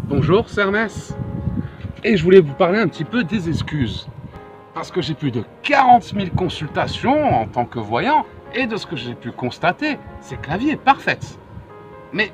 Bonjour, c'est Hermès. Et je voulais vous parler un petit peu des excuses. Parce que j'ai plus de 40 000 consultations en tant que voyant, et de ce que j'ai pu constater, c'est que la vie est parfaite. Mais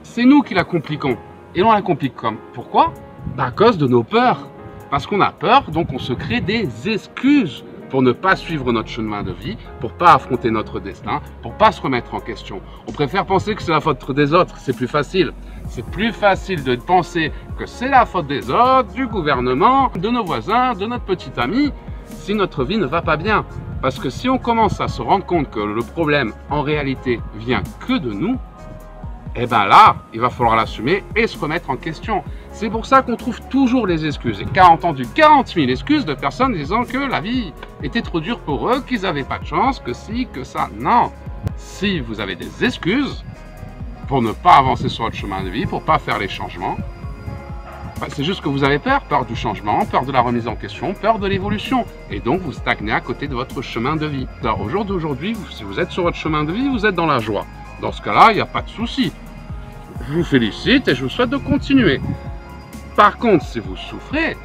c'est nous qui la compliquons. Et on la complique comme? Pourquoi? À cause de nos peurs. Parce qu'on a peur, donc on se crée des excuses pour ne pas suivre notre chemin de vie, pour pas affronter notre destin, pour pas se remettre en question. On préfère penser que c'est la faute des autres, c'est plus facile. C'est plus facile de penser que c'est la faute des autres, du gouvernement, de nos voisins, de notre petit ami, si notre vie ne va pas bien. Parce que si on commence à se rendre compte que le problème, en réalité, vient que de nous, eh bien là, il va falloir l'assumer et se remettre en question. C'est pour ça qu'on trouve toujours les excuses. Et qu'a entendu 40 000 excuses de personnes disant que la vie était trop dure pour eux, qu'ils n'avaient pas de chance, que si, que ça. Non. Si vous avez des excuses pour ne pas avancer sur votre chemin de vie, pour ne pas faire les changements, c'est juste que vous avez peur du changement, peur de la remise en question, peur de l'évolution. Et donc, vous stagnez à côté de votre chemin de vie. Alors, au jour d'aujourd'hui, si vous êtes sur votre chemin de vie, vous êtes dans la joie. Dans ce cas-là, il n'y a pas de souci. Je vous félicite et je vous souhaite de continuer. Par contre, si vous souffrez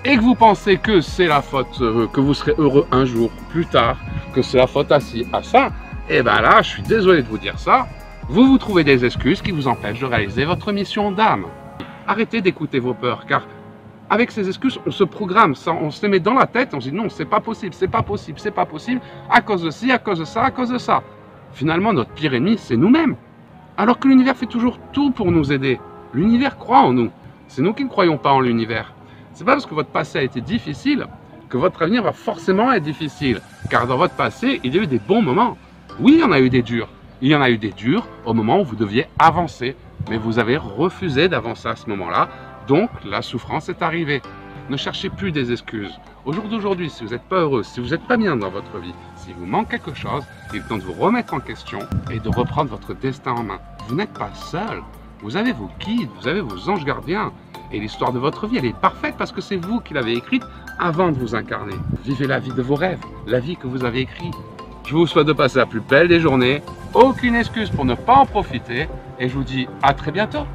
et que vous pensez que c'est la faute, que vous serez heureux un jour plus tard, que c'est la faute à ci, à ça, et bien là, je suis désolé de vous dire ça, vous trouvez des excuses qui vous empêchent de réaliser votre mission d'âme. Arrêtez d'écouter vos peurs, car avec ces excuses, on se programme, on se les met dans la tête, on se dit non, c'est pas possible, c'est pas possible, c'est pas possible, à cause de ci, à cause de ça, à cause de ça. Finalement, notre pire ennemi, c'est nous-mêmes. Alors que l'univers fait toujours tout pour nous aider. L'univers croit en nous. C'est nous qui ne croyons pas en l'univers. C'est pas parce que votre passé a été difficile que votre avenir va forcément être difficile. Car dans votre passé, il y a eu des bons moments. Oui, il y en a eu des durs. Il y en a eu des durs au moment où vous deviez avancer. Mais vous avez refusé d'avancer à ce moment-là. Donc, la souffrance est arrivée. Ne cherchez plus des excuses. Au jour d'aujourd'hui, si vous n'êtes pas heureux, si vous n'êtes pas bien dans votre vie, si vous manque quelque chose, il est temps de vous remettre en question et de reprendre votre destin en main. Vous n'êtes pas seul. Vous avez vos guides, vous avez vos anges gardiens. Et l'histoire de votre vie, elle est parfaite parce que c'est vous qui l'avez écrite avant de vous incarner. Vivez la vie de vos rêves, la vie que vous avez écrite. Je vous souhaite de passer la plus belle des journées. Aucune excuse pour ne pas en profiter. Et je vous dis à très bientôt.